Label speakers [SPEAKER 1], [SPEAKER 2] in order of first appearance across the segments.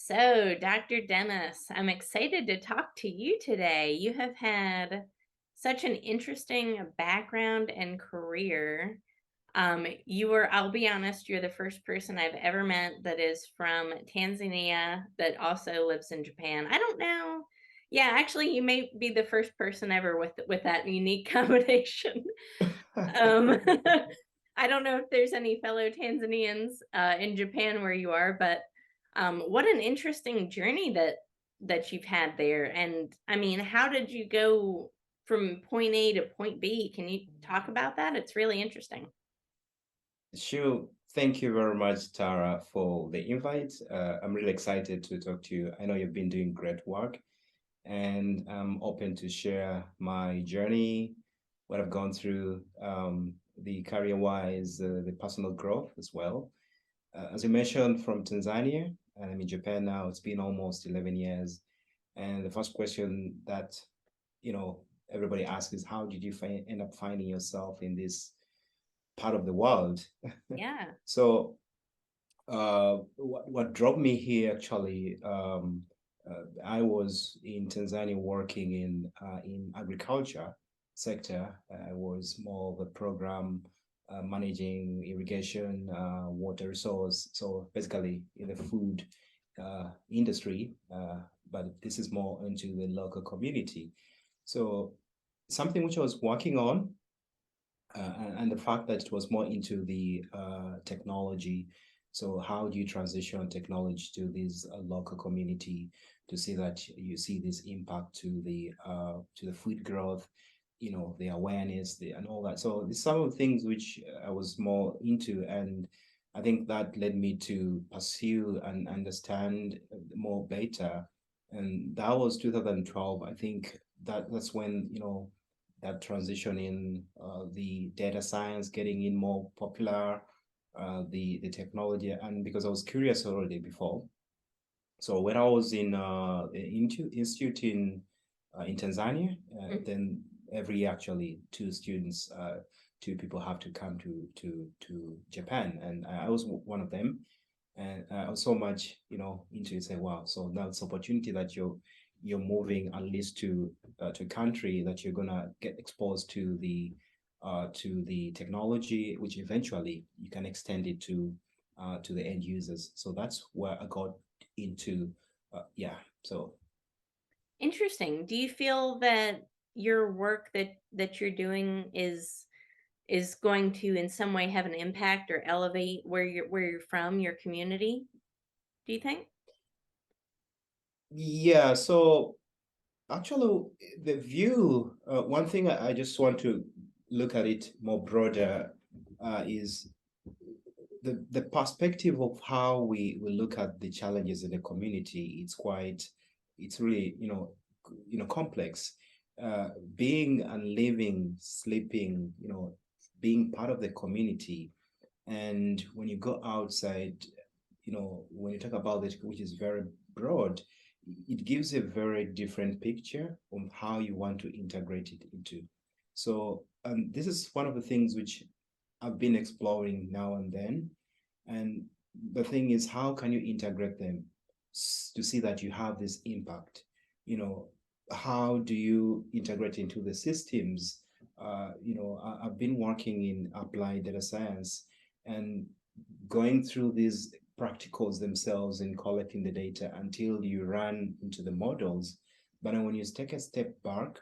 [SPEAKER 1] So, Dr. Dennis, I'm excited to talk to you today. You have had such an interesting background and career. I'll be honest, you're the first person I've ever met that is from Tanzania that also lives in Japan. I don't know. Yeah, actually, you may be the first person ever with that unique combination. Um, I don't know if there's any fellow Tanzanians in Japan where you are, but what an interesting journey that you've had there. And I mean, how did you go from point A to point B? Can you talk about that? It's really interesting.
[SPEAKER 2] Sure. Thank you very much, Tara, for the invite. I'm really excited to talk to you. I know you've been doing great work, and I'm open to share my journey, what I've gone through, the career-wise, the personal growth as well. As you mentioned, from Tanzania, and I'm in Japan now. It's been almost 11 years. And the first question that, everybody asks is, how did you end up finding yourself in this part of the world?
[SPEAKER 1] Yeah.
[SPEAKER 2] So what drove me here actually, I was in Tanzania working in agriculture sector. I was more of a program managing irrigation, water resource. So basically in the food industry, but this is more into the local community. So something which I was working on, and the fact that it was more into the technology. So how do you transition technology to this local community to see that you see this impact to the food growth, the awareness, and all that. So some of the things which I was more into, and I think that led me to pursue and understand more better. And that was 2012. I think that's when, that transition in the data science getting in more popular, the technology, and because I was curious already before. So when I was in institute in Tanzania,
[SPEAKER 1] Mm.
[SPEAKER 2] then every year actually two people have to come to Japan, and I was one of them. And I was so much, into it, say, wow, so that's opportunity that you're moving at least to a country that you're gonna get exposed to the technology, which eventually you can extend it to the end users. So that's where I got into, yeah. So
[SPEAKER 1] Interesting. Do you feel that your work that you're doing is going to in some way have an impact or elevate where you're from, your community, do you think?
[SPEAKER 2] yeah, so actually the view, one thing I just want to look at it more broader, is the perspective of how we look at the challenges in the community. It's really, complex. Being and living, sleeping, being part of the community. And when you go outside, when you talk about it, which is very broad, it gives a very different picture on how you want to integrate it into. So this is one of the things which I've been exploring now and then. And the thing is, how can you integrate them to see that you have this impact? How do you integrate into the systems? I've been working in applied data science and going through these practicals themselves and collecting the data until you run into the models. But then when you take a step back,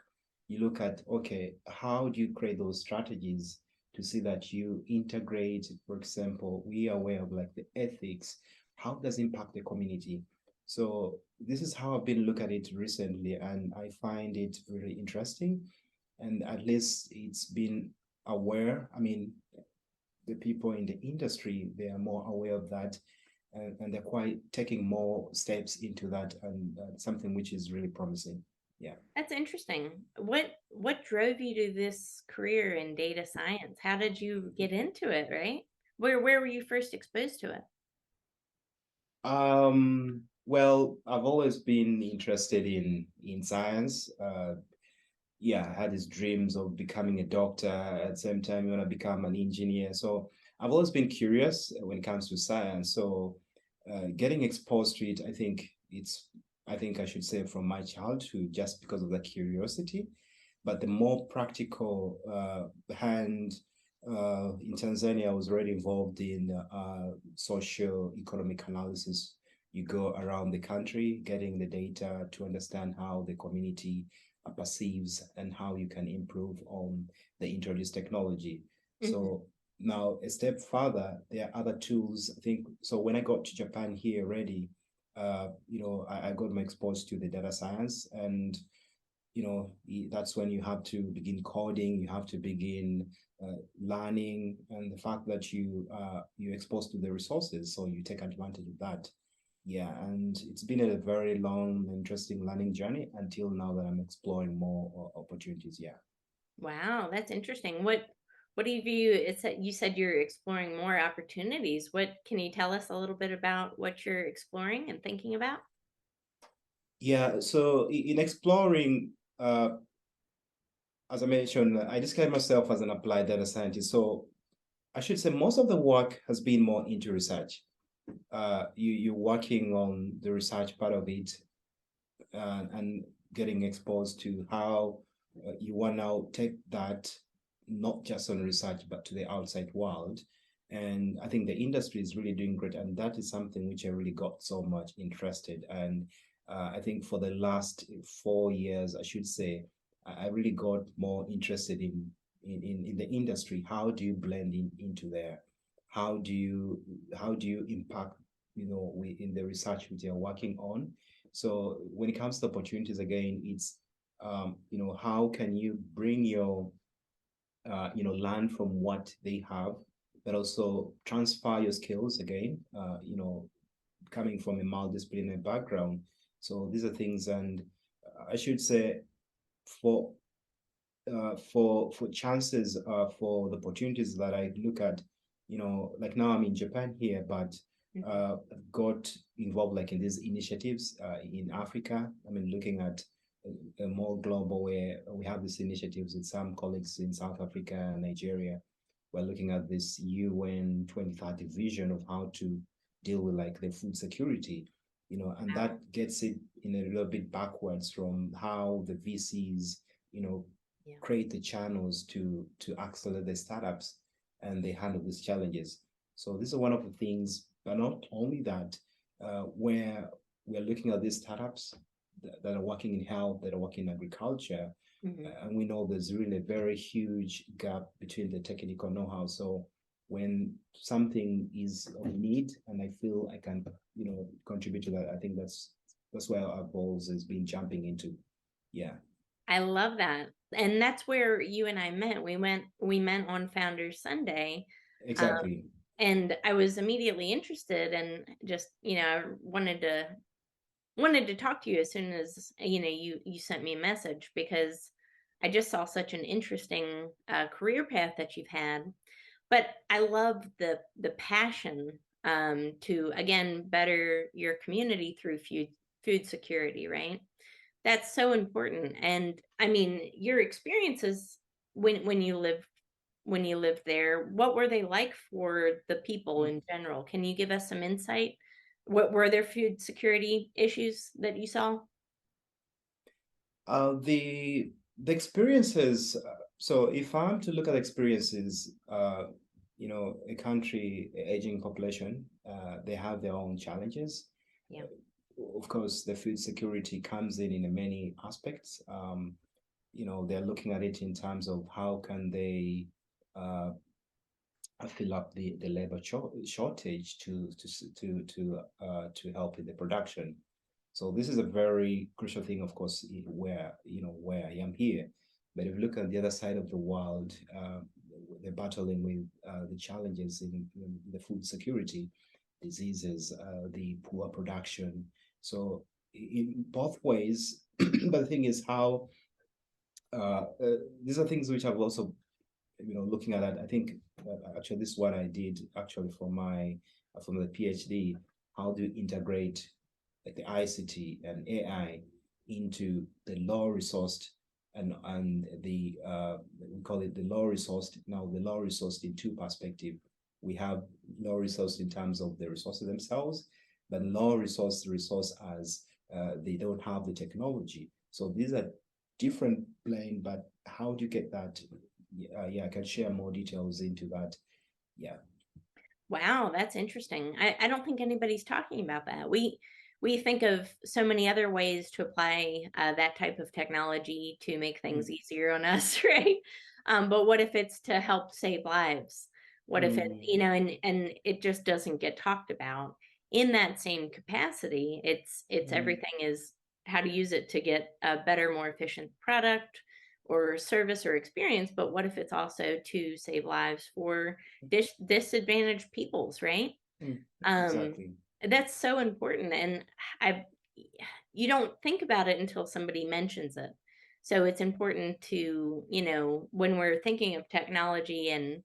[SPEAKER 2] you look at, okay, how do you create those strategies to see that you integrate, for example, we are aware of like the ethics, how does it impact the community? So this is how I've been looking at it recently, and I find it very interesting. And at least it's been aware. I mean, the people in the industry, they are more aware of that, and they're quite taking more steps into that, and something which is really promising. Yeah.
[SPEAKER 1] That's interesting. What drove you to this career in data science? How did you get into it, right? Where were you first exposed to it?
[SPEAKER 2] Well, I've always been interested in science. Yeah, I had these dreams of becoming a doctor. At the same time, you want to become an engineer. So I've always been curious when it comes to science. So getting exposed to it, I think it's, I think I should say, from my childhood, just because of the curiosity. But the more practical hand, in Tanzania, I was already involved in social economic analysis. You go around the country getting the data to understand how the community perceives and how you can improve on the introduced technology.
[SPEAKER 1] Mhm.
[SPEAKER 2] So now a step further, there are other tools. I think so. When I got to Japan here already, I got my exposed to the data science, and that's when you have to begin coding, you have to begin learning, and the fact that you're exposed to the resources, so you take advantage of that. Yeah, and it's been a very long, interesting learning journey until now that I'm exploring more opportunities. Yeah.
[SPEAKER 1] Wow, that's interesting. What do you view? It's that you said you're exploring more opportunities. What can you tell us a little bit about what you're exploring and thinking about?
[SPEAKER 2] Yeah, so in exploring, as I mentioned, I describe myself as an applied data scientist. So I should say most of the work has been more into research. You're working on the research part of it, and getting exposed to how you want to now take that not just on research but to the outside world. And I think the industry is really doing great, and that is something which I really got so much interested. And I think for the last 4 years, I should say, I really got more interested in the industry. How do you blend into there? How do you impact, in the research which you're working on? So when it comes to opportunities, again, it's how can you bring your learn from what they have, but also transfer your skills again. Coming from a multidisciplinary background. So these are things, and I should say, for for chances, for the opportunities that I look at, like now I'm in Japan here, but
[SPEAKER 1] Mhm.
[SPEAKER 2] I've got involved like in these initiatives in Africa. I mean, looking at a more global, where we have these initiatives with some colleagues in South Africa and Nigeria. We're looking at this UN 2030 vision of how to deal with like the food security, and
[SPEAKER 1] Wow.
[SPEAKER 2] that gets it in a little bit backwards from how the VCs, you know,
[SPEAKER 1] Yeah.
[SPEAKER 2] create the channels to accelerate the startups, and they handle these challenges. So this is one of the things, but not only that, where we're looking at these startups that are working in health, that are working in agriculture,
[SPEAKER 1] Mhm.
[SPEAKER 2] and we know there's really a very huge gap between the technical know-how. So when something is of need and I feel I can, contribute to that, I think that's where our goals has been jumping into. Yeah,
[SPEAKER 1] I love that. And that's where you and I met. We met on Founders Sunday. Um,
[SPEAKER 2] exactly.
[SPEAKER 1] and I was immediately interested and just, I wanted to talk to you as soon as, you sent me a message because I just saw such an interesting career path that you've had. But I love the passion to again better your community through food security, right? That's so important. And I mean, your experiences when you lived there, what were they like for the people in general? Can you give us some insight? What were there food security issues that you saw?
[SPEAKER 2] The experiences. So if I'm to look at experiences, a country, aging population, they have their own challenges.
[SPEAKER 1] Yeah.
[SPEAKER 2] Of course, the food security comes in many aspects. They're looking at it in terms of how can they uh, fill up the labor shortage to help in the production. So this is a very crucial thing, of course, where I am here. But if you look at the other side of the world, they're battling with the challenges in the food security, diseases, the poor production. So in both ways, but the thing is how these are things which I've also, looking at that. I think actually this is what I did actually for my from the PhD. How do you integrate like the ICT and AI into the low resourced and the we call it the low resourced, now the low resourced in two perspective. We have low resourced in terms of the resources themselves, but low resource as they don't have the technology. So these are different plane, but how do you get that? Yeah, I can share more details into that. Yeah.
[SPEAKER 1] Wow, that's interesting. I don't think anybody's talking about that. We think of so many other ways to apply that type of technology to make things
[SPEAKER 2] Mm,
[SPEAKER 1] easier on us, right? But what if it's to help save lives? What if it,
[SPEAKER 2] mm,
[SPEAKER 1] and it just doesn't get talked about in that same capacity? It's
[SPEAKER 2] mm,
[SPEAKER 1] everything is how to use it to get a better, more efficient product or service or experience. But what if it's also to save lives for disadvantaged peoples, right?
[SPEAKER 2] mm,
[SPEAKER 1] Um,
[SPEAKER 2] exactly.
[SPEAKER 1] that's so important, and I you don't think about it until somebody mentions it. So it's important to, when we're thinking of technology and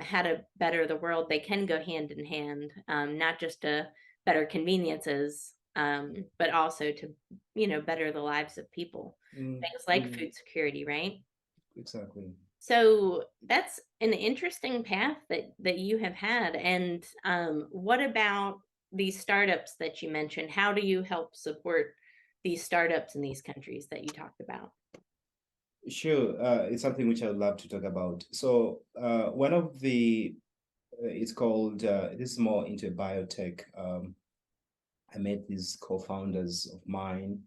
[SPEAKER 1] how to better the world, they can go hand in hand, not just to better conveniences, but also to, better the lives of people.
[SPEAKER 2] Mm,
[SPEAKER 1] Things like
[SPEAKER 2] mm,
[SPEAKER 1] food security, right?
[SPEAKER 2] exactly.
[SPEAKER 1] So that's an interesting path that you have had. And what about these startups that you mentioned? How do you help support these startups in these countries that you talked about?
[SPEAKER 2] Sure, it's something which I would love to talk about. So, one of the, it's called, this is more into biotech. I met these co-founders of mine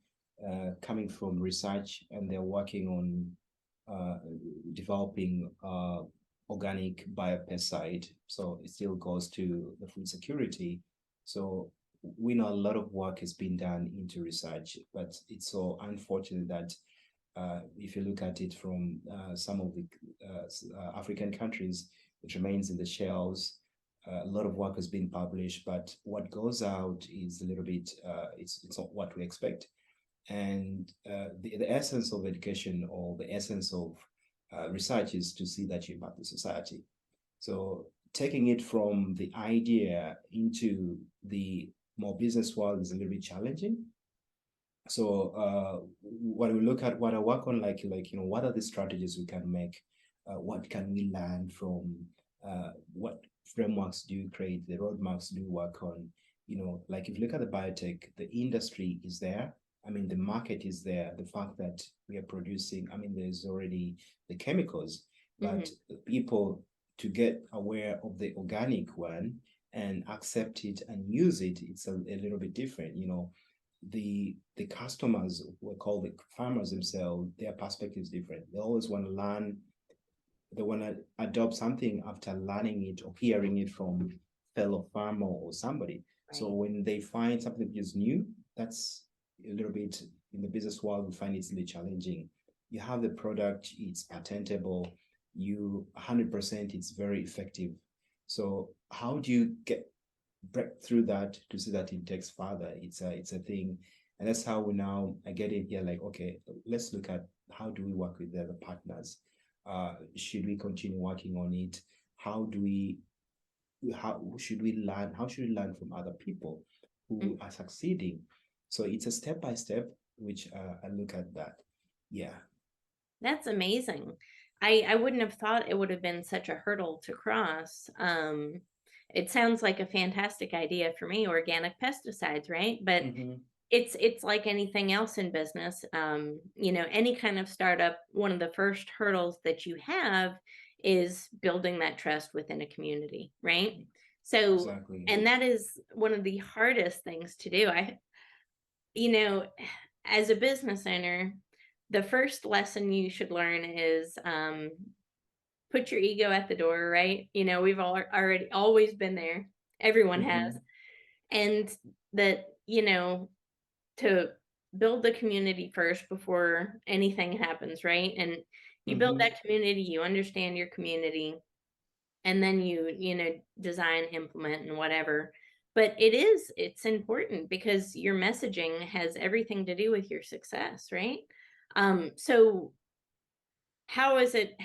[SPEAKER 2] coming from research, and they're working on developing organic biopesticide. So it still goes to the food security. So we know a lot of work has been done into research, but it's so unfortunate that if you look at it from some of the African countries, it remains in the shells. A lot of work has been published, but what goes out is a little bit, it's not what we expect. And the essence of education or the essence of research is to see that you impact the society. So taking it from the idea into the more business world is a little bit challenging. So what we look at, what I work on, what are the strategies we can make? What can we learn from? What frameworks do you create? The roadmaps do you work on? Like if you look at the biotech, the industry is there. I mean, the market is there. The fact that we are producing, I mean, there's already the chemicals, but
[SPEAKER 1] Hmm.
[SPEAKER 2] people to get aware of the organic one and accept it and use it, it's a little bit different. The customers, we call the farmers themselves, their perspective is different. They always want to learn, they want to adopt something after learning it or hearing it from fellow farmer or somebody. So
[SPEAKER 1] Right.
[SPEAKER 2] when they find something that is new, that's a little bit in the business world, we find it's really challenging. You have the product, it's patentable, you 100%, it's very effective. So how do you break through that to see that it takes further? It's a thing, and that's how we now get in here. Like, okay, let's look at how do we work with the other partners. Should we continue working on it? How do we? How should we learn? How should we learn from other people who
[SPEAKER 1] Mhm.
[SPEAKER 2] are succeeding? So it's a step by step, which I look at that. Yeah.
[SPEAKER 1] That's amazing. I wouldn't have thought it would have been such a hurdle to cross. It sounds like a fantastic idea for me, organic pesticides, right? But
[SPEAKER 2] Mm-hmm.
[SPEAKER 1] it's like anything else in business. Any kind of startup, one of the first hurdles that you have is building that trust within a community, right? So,
[SPEAKER 2] Exactly.
[SPEAKER 1] and that is one of the hardest things to do. You know, as a business owner, the first lesson you should learn is put your ego at the door, right? We've all already always been there. Everyone has.
[SPEAKER 2] Mm-hmm.
[SPEAKER 1] And that, to build the community first before anything happens, right? And you build
[SPEAKER 2] Mm-hmm.
[SPEAKER 1] that community, you understand your community, and then design, implement, and whatever. But it's important because your messaging has everything to do with your success, right? So how is it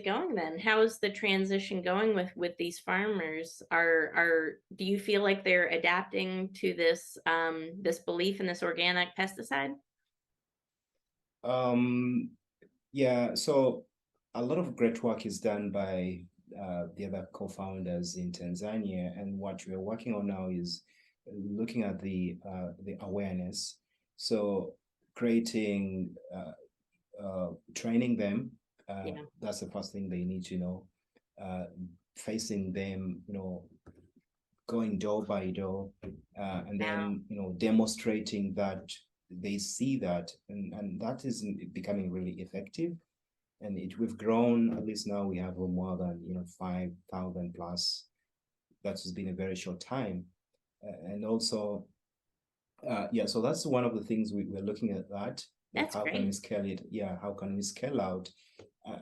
[SPEAKER 1] going then? How is the transition going with these farmers? Are Do you feel like they're adapting to this belief in this organic pesticide?
[SPEAKER 2] Um, Yeah, so a lot of great work is done by the other co-founders in Tanzania, and what we're working on now is looking at the awareness. So creating training them,
[SPEAKER 1] Yeah.
[SPEAKER 2] that's the first thing they need to know. Facing them, going door by door, and
[SPEAKER 1] Wow.
[SPEAKER 2] then demonstrating that they see that, and that is becoming really effective. And we've grown, at least now we have more than 5,000 plus. That's been a very short time. And also, yeah, so that's one of the things we're looking at, that
[SPEAKER 1] That's
[SPEAKER 2] how can we
[SPEAKER 1] great.
[SPEAKER 2] scale it? Yeah, how can we scale out?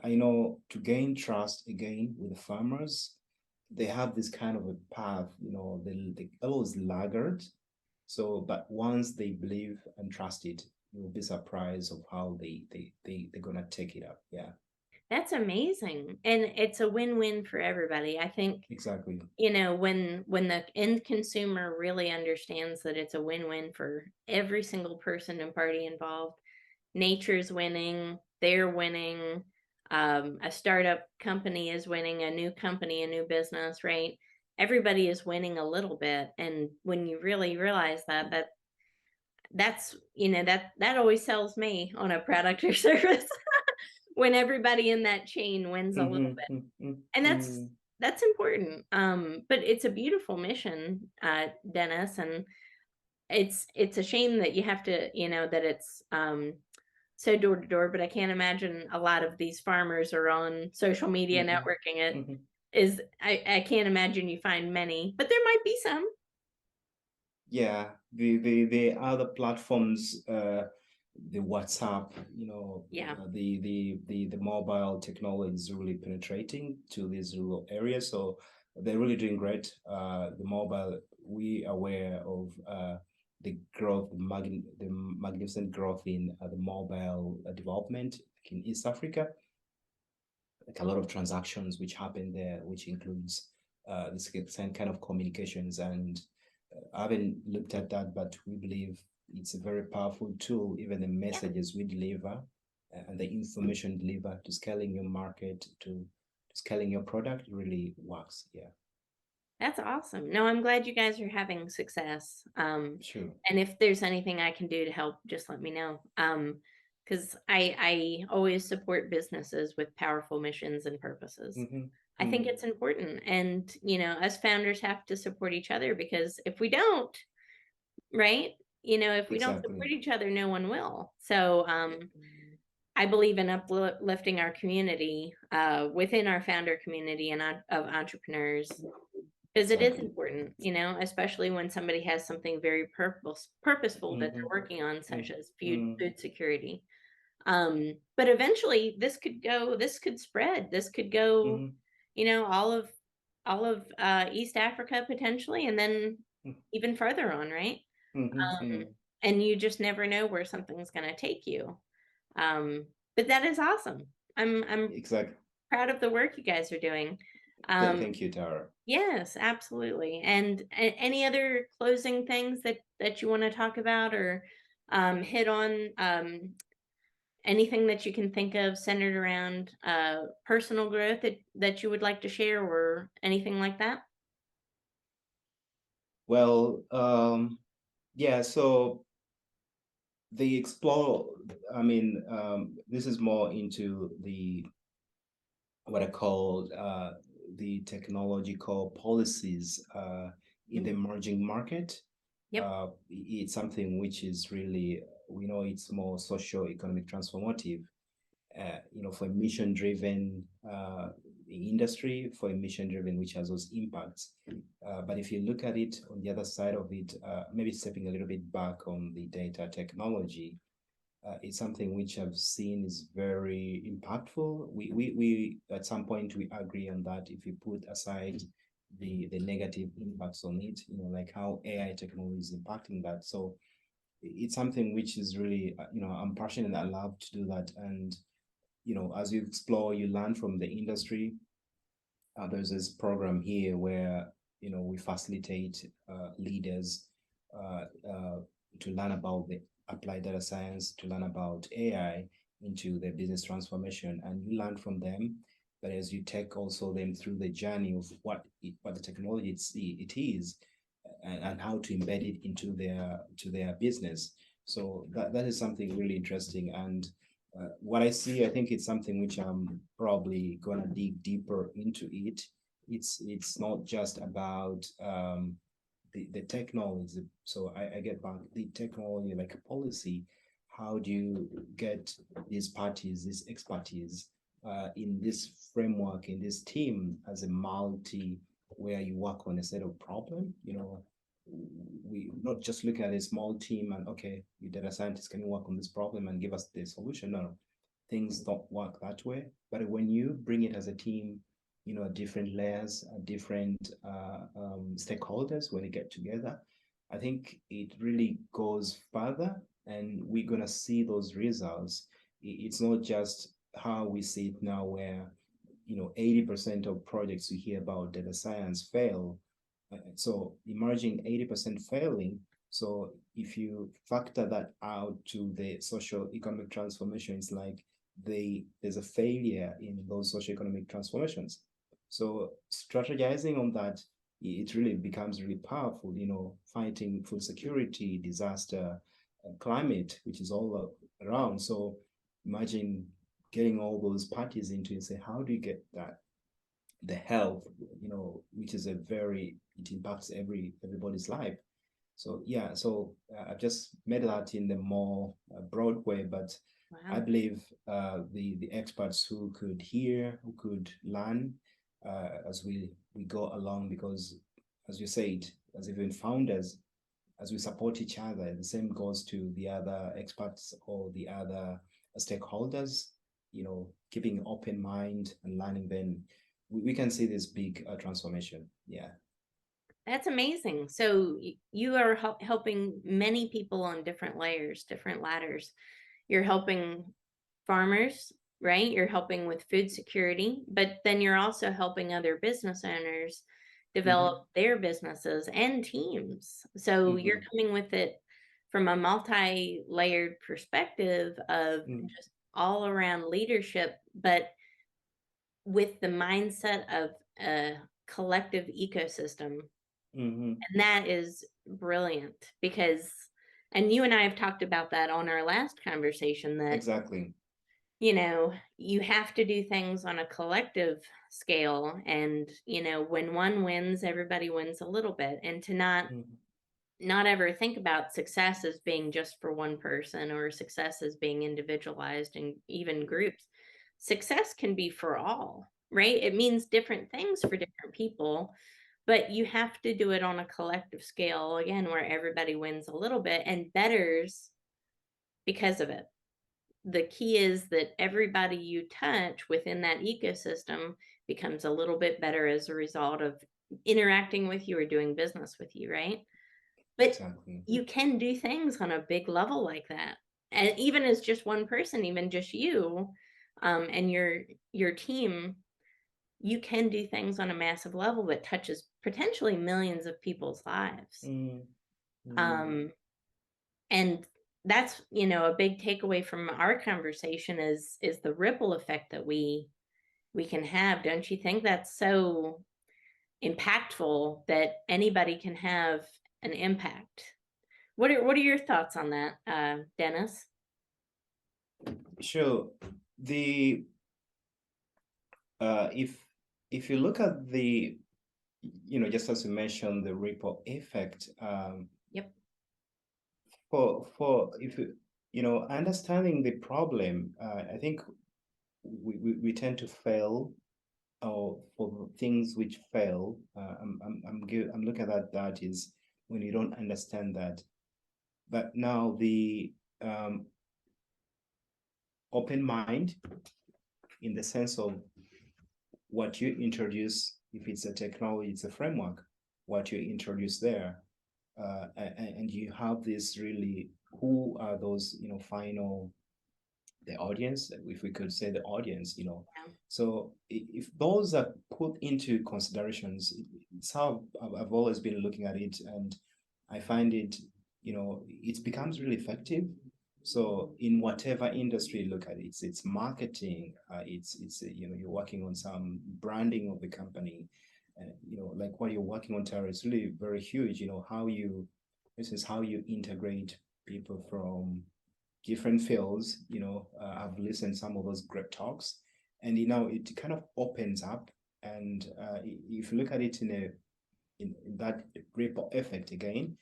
[SPEAKER 2] I know, to gain trust again with the farmers, they have this kind of a path, they always laggard. So, but once they believe and trust it, you'll be surprised of how they're gonna take it up. Yeah,
[SPEAKER 1] That's amazing. And it's a win-win for everybody. I think,
[SPEAKER 2] exactly.
[SPEAKER 1] when the end consumer really understands that it's a win-win for every single person and party involved, nature's winning, they're winning, a startup company is winning, a new company, a new business, right? Everybody is winning a little bit. And when you really realize that's that always sells me on a product or service when everybody in that chain wins a little bit.
[SPEAKER 2] Mm-hmm, mm-hmm,
[SPEAKER 1] And
[SPEAKER 2] mm-hmm.
[SPEAKER 1] that's important. But it's a beautiful mission, Dennis, and it's a shame that you have to, that it's so door to door, but I can't imagine a lot of these farmers are on social media
[SPEAKER 2] Mm-hmm,
[SPEAKER 1] networking. It
[SPEAKER 2] mm-hmm.
[SPEAKER 1] is I can't imagine you find many, but there might be some.
[SPEAKER 2] Yeah, the other platforms, the WhatsApp,
[SPEAKER 1] Yeah.
[SPEAKER 2] the mobile technology is really penetrating to these rural areas. So they're really doing great. The mobile, we are aware of the growth, the magnificent growth in the mobile development in East Africa. Like a lot of transactions which happen there, which includes this same kind of communications. And I haven't looked at that, but we believe it's a very powerful tool. Even the
[SPEAKER 1] Yeah.
[SPEAKER 2] messages we deliver and the information delivered to scaling your market, to scaling your product really works. Yeah,
[SPEAKER 1] That's awesome. No, I'm glad you guys are having success.
[SPEAKER 2] sure.
[SPEAKER 1] And if there's anything I can do to help, just let me know. Because I always support businesses with powerful missions and purposes.
[SPEAKER 2] Mm-hmm.
[SPEAKER 1] I think
[SPEAKER 2] Mm.
[SPEAKER 1] it's important, and us founders have to support each other, because if we don't, right? If we don't support
[SPEAKER 2] Exactly.
[SPEAKER 1] each other, no one will. So, I believe in uplifting our community, within our founder community and of entrepreneurs, because it is
[SPEAKER 2] Exactly.
[SPEAKER 1] important, especially when somebody has something very purposeful that
[SPEAKER 2] Mm-hmm.
[SPEAKER 1] they're working on, such
[SPEAKER 2] Mm.
[SPEAKER 1] as food
[SPEAKER 2] Mm.
[SPEAKER 1] food security. But eventually this could spread. This could go,
[SPEAKER 2] Mm-hmm.
[SPEAKER 1] all of East Africa potentially, and then even further on, right?
[SPEAKER 2] Mm-hmm.
[SPEAKER 1] Um,
[SPEAKER 2] Mm.
[SPEAKER 1] and you just never know where something's going to take you. Um, but that is awesome. I'm
[SPEAKER 2] Exactly.
[SPEAKER 1] proud of the work you guys are doing. Um,
[SPEAKER 2] Thank you, Tara.
[SPEAKER 1] yes, absolutely. And any other closing things that you want to talk about, or hit on, anything that you can think of centered around personal growth that you would like to share, or anything like that?
[SPEAKER 2] Well, yeah, so they explore, I mean, this is more into the what I call the technological policies in the
[SPEAKER 1] Mhm.
[SPEAKER 2] emerging market.
[SPEAKER 1] Yep.
[SPEAKER 2] It's something which is really, we know it's more socio-economic transformative, for a mission-driven industry, for a mission-driven which has those impacts. But if you look at it on the other side of it, maybe stepping a little bit back on the data technology, it's something which I've seen is very impactful. We at some point we agree on that. If you put aside the negative impacts on it, like how AI technology is impacting that. So it's something which is really, I'm passionate. I love to do that. And as you explore, you learn from the industry. There's this program here where we facilitate leaders uh, uh, to learn about the applied data science, to learn about AI into their business transformation, and you learn from them. But as you take also them through the journey of what the technology it is, and how to embed it into their business. So that is something really interesting. And what I see, I think it's something which I'm probably gonna dig deeper into it. It's not just about the technology. So I get back the technology like a policy. How do you get these parties, this expertise in this framework, in this team as a multi where you work on a set of problem, we not just look at a small team and okay, you data scientists can work on this problem and give us the solution. No, things don't work that way. But when you bring it as a team, different layers, different stakeholders, when they get together, I think it really goes further, and we're gonna see those results. It's not just how we see it now, where 80% of projects we hear about data science fail. So imagine 80% failing. So if you factor that out to the social economic transformation, it's like there's a failure in those social economic transformations. So strategizing on that, it really becomes really powerful, fighting food security, disaster, climate, which is all around. So imagine getting all those parties into it and say, how do you get that the health, which is it impacts everybody's life. So yeah, so I've just made that in the more broad way, but I
[SPEAKER 1] Wow.
[SPEAKER 2] believe the experts who could hear, who could learn as we go along, because as you said, as even founders, as we support each other, the same goes to the other experts or the other stakeholders, keeping an open mind and learning, then we can see this big transformation. Yeah.
[SPEAKER 1] That's amazing. So you are helping many people on different layers, different ladders. You're helping farmers, right? You're helping with food security, but then you're also helping other business owners develop
[SPEAKER 2] Mm-hmm.
[SPEAKER 1] their businesses and teams. So you're
[SPEAKER 2] Mm-hmm.
[SPEAKER 1] coming with it from a multi-layered perspective of
[SPEAKER 2] Mm-hmm.
[SPEAKER 1] just all around leadership, but with the mindset of a collective ecosystem.
[SPEAKER 2] Mm-hmm.
[SPEAKER 1] And that is brilliant because, and you and I have talked about that on our last conversation, that
[SPEAKER 2] Exactly.
[SPEAKER 1] you have to do things on a collective scale. And, when one wins, everybody wins a little bit. And to
[SPEAKER 2] Mm-hmm.
[SPEAKER 1] not ever think about success as being just for one person or success as being individualized and even groups. Success can be for all, right? It means different things for different people, but you have to do it on a collective scale, again, where everybody wins a little bit and betters because of it. The key is that everybody you touch within that ecosystem becomes a little bit better as a result of interacting with you or doing business with you, right? But
[SPEAKER 2] Exactly.
[SPEAKER 1] you can do things on a big level like that. And even as just one person, even just you, and your team, you can do things on a massive level that touches potentially millions of people's lives.
[SPEAKER 2] Mm-hmm.
[SPEAKER 1] Um, and that's, a big takeaway from our conversation is the ripple effect that we can have. Don't you think that's so impactful that anybody can have an impact? What are your thoughts on that, Dennis?
[SPEAKER 2] Sure. The if you look at the, just as you mentioned, the ripple effect,
[SPEAKER 1] Yep.
[SPEAKER 2] for if understanding the problem, I think we tend to fail, or for things which fail. I'm looking at that is when you don't understand that. But now the open mind, in the sense of what you introduce, if it's a technology, it's a framework, what you introduce there, and you have this really, who are those, final, the audience, if we could say the audience,
[SPEAKER 1] Yeah.
[SPEAKER 2] so if those are put into considerations, it's how I've always been looking at it, and I find it, it becomes really effective. So in whatever industry you look at it, it's marketing, it's you're working on some branding of the company, like what you're working on, Tara, is really very huge. This is how you integrate people from different fields. I've listened to some of those great talks, and it kind of opens up. And if you look at it in that ripple effect again,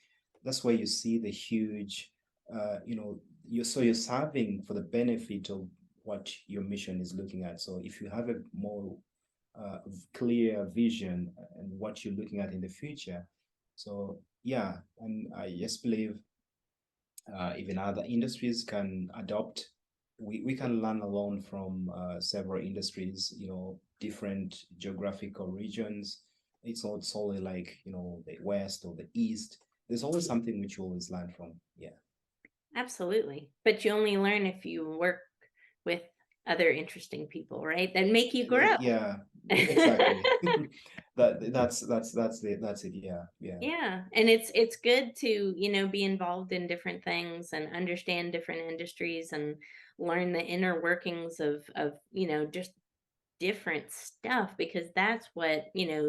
[SPEAKER 2] that's where you see the huge, you're serving for the benefit of what your mission is looking at. So if you have a more clear vision and what you're looking at in the future, so yeah, and I just believe even other industries can adopt. We can learn alone from several industries, different geographical regions. It's not solely like, the West or the East. There's always something which you always learn from. Yeah.
[SPEAKER 1] Absolutely. But you only learn if you work with other interesting people, right? That make you grow.
[SPEAKER 2] Yeah, exactly. That's it. Yeah, yeah.
[SPEAKER 1] Yeah, and it's good to, be involved in different things and understand different industries and learn the inner workings of, just different stuff because that's what,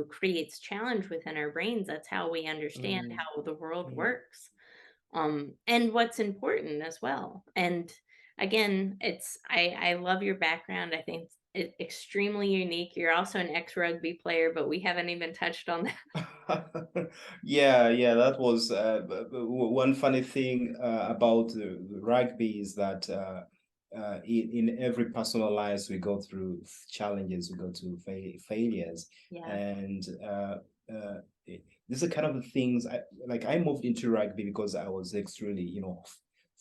[SPEAKER 1] creates challenge within our brains. That's how we understand
[SPEAKER 2] Mm,
[SPEAKER 1] how the world
[SPEAKER 2] mm.
[SPEAKER 1] works. And what's important as well. And again, I love your background. I think it's extremely unique. You're also an ex-rugby player, but we haven't even touched on that.
[SPEAKER 2] Yeah, yeah, that was one funny thing about the rugby is that in every personal lives we go through challenges, we go through failures,
[SPEAKER 1] Yeah.
[SPEAKER 2] and uh, these are kind of the things I moved into rugby because I was extremely,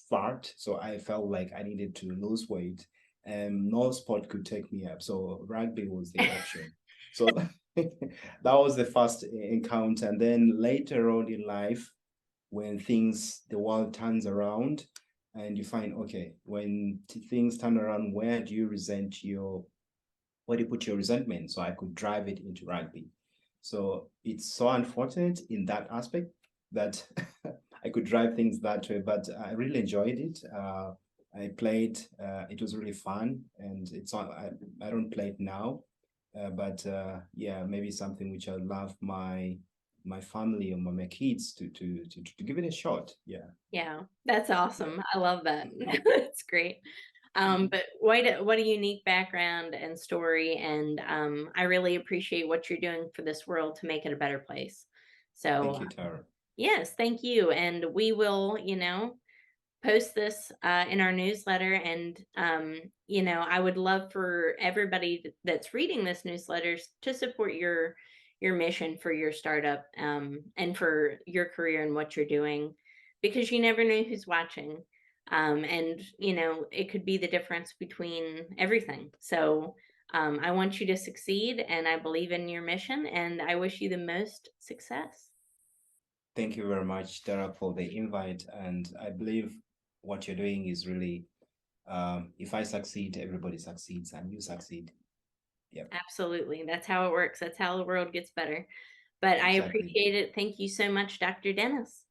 [SPEAKER 2] fat, so I felt like I needed to lose weight, and no sport could take me up, so rugby was the option. So that was the first encounter. And then later on in life, when the world turns around and you find, okay, when things turn around, where do you put your resentment? So I could drive it into rugby. So it's so unfortunate in that aspect that I could drive things that way, but I really enjoyed it. I played, it was really fun, and I don't play it now, but yeah, maybe something which I love my family or my kids to give it a shot. Yeah,
[SPEAKER 1] Yeah, that's
[SPEAKER 2] yeah.
[SPEAKER 1] awesome. I love that.
[SPEAKER 2] Mhm.
[SPEAKER 1] That's great.
[SPEAKER 2] Mhm.
[SPEAKER 1] But what a unique background and story, and I really appreciate what you're doing for this world to make it a better place.
[SPEAKER 2] Thank
[SPEAKER 1] So,
[SPEAKER 2] you, Tara.
[SPEAKER 1] yes, thank you, and we will, post this in our newsletter. And I would love for everybody that's reading this newsletter to support your mission for your startup, and for your career and what you're doing, because you never know who's watching. And it could be the difference between everything. So I want you to succeed, and I believe in your mission, and I wish you the most success.
[SPEAKER 2] Thank you very much, Tara, for the invite. And I believe what you're doing is really, if I succeed, everybody succeeds, and you succeed. Yep,
[SPEAKER 1] Absolutely. That's how it works. That's how the world gets better. But I
[SPEAKER 2] exactly.
[SPEAKER 1] appreciate it. Thank you so much, Dr. Dennis.